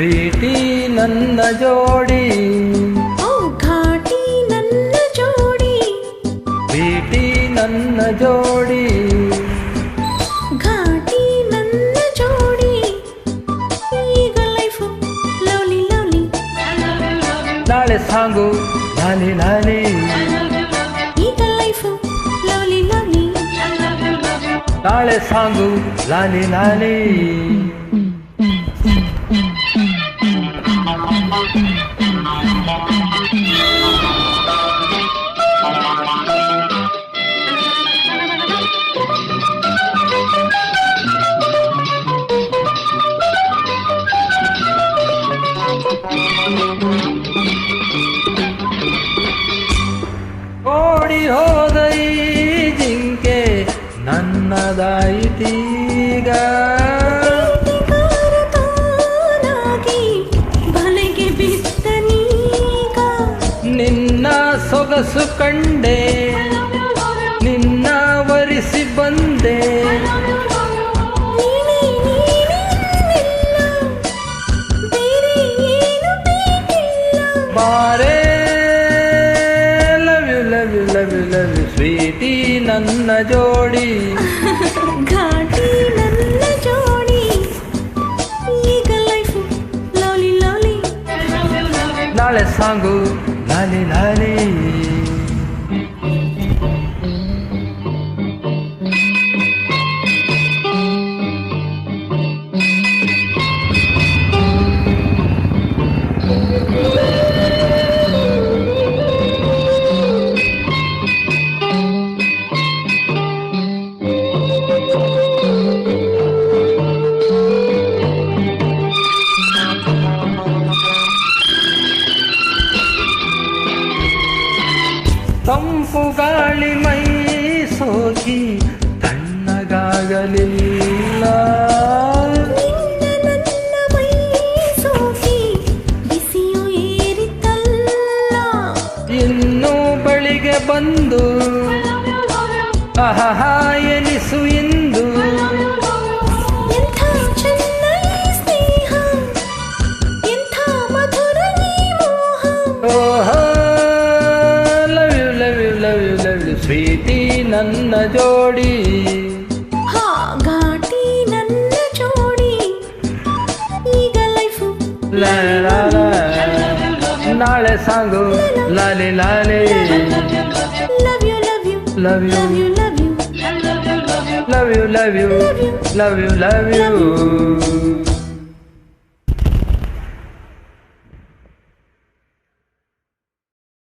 ಪ್ರೀತಿ ನನ್ನ ಜೋಡಿ, ಓ ಘಾಟಿ ನನ್ನ ಜೋಡಿ, ಪ್ರೀತಿ ನನ್ನ ಜೋಡಿ, ಘಾಟಿ ನನ್ನ ಜೋಡಿ. ಈಗ ಲೈಫು ಲವ್ಲಿ ಲವ್ಲಿ, ನಾಳೆ ಸಾಂಗು ಲಾಲಿ ಲಾಲಿ, ಈಗ ಲೈಫು ಲವ್ಲಿ ಲವ್ಲಿ, ನಾಳೆ ಸಾಂಗು ಲಾಲಿ ಲಾಲಿ. ಓಡಿ ಹೋದ ಈ ಜಿಂಕೆ ನನ್ನದಾಯಿತೀಗ, ತಾನಾಗಿ ಬಲೆಗೆ ಬಿದ್ದನೀಗ. ನಿನ್ನ ಸೊಗಸು ಕಂಡೆ, ನಿನ್ನ ವರಿಸಿ ಬಂದೆ, ನೀನೇ ನೀನೆಲ್ಲ, ಬೇರೆ ಏನು ಬೇಕಿಲ್ಲ. ಬಾರೆ love you love you love you love you sweetie ನನ್ನ ಜೋಡಿ, ಘಾಟಿ ನನ್ನ ಜೋಡಿ. ಈಗ ಲೈಫು ಲವ್ಲಿ ಲವ್ಲಿ, ನಾಳೆ ಸಾಂಗು ಲಾಲಿ ಲಾಲಿ. ತಂಪು ಗಾಳಿ ಮೈ ಸೋಕಿ ತಣ್ಣಗಾಗಲಿಲ್ಲ, ನಿನ್ನ ನನ್ನ ಮೈ ಸೋಕಿ ಬಿಸಿಯು ಏರಿತಲ್ಲ. ಇನ್ನು ಬಳಿಗೆ ಬಂದು ಆಹಾ ಎನಿಸು ಎಂದು, ಎಂಥ ಚೆನ್ನ ಈ ಸ್ನೇಹ, ಎಂಥ ಮಧುರ ಈ ಮೋಹ. ಓಹೋ love you love you love you love you sweetie ನನ್ನ ಜೋಡಿ, ಹಾ ಘಾಟಿ ನನ್ನ ಜೋಡಿ. ಈಗ ಲೈಫು ಲಾ ಲಾ ಲಾ, ನಾಳೆ ಸಾಂಗು ಲಾಲಿ ಲಾಲಿ. Love you love you Love you, love you love you love you, love you, love you, love you.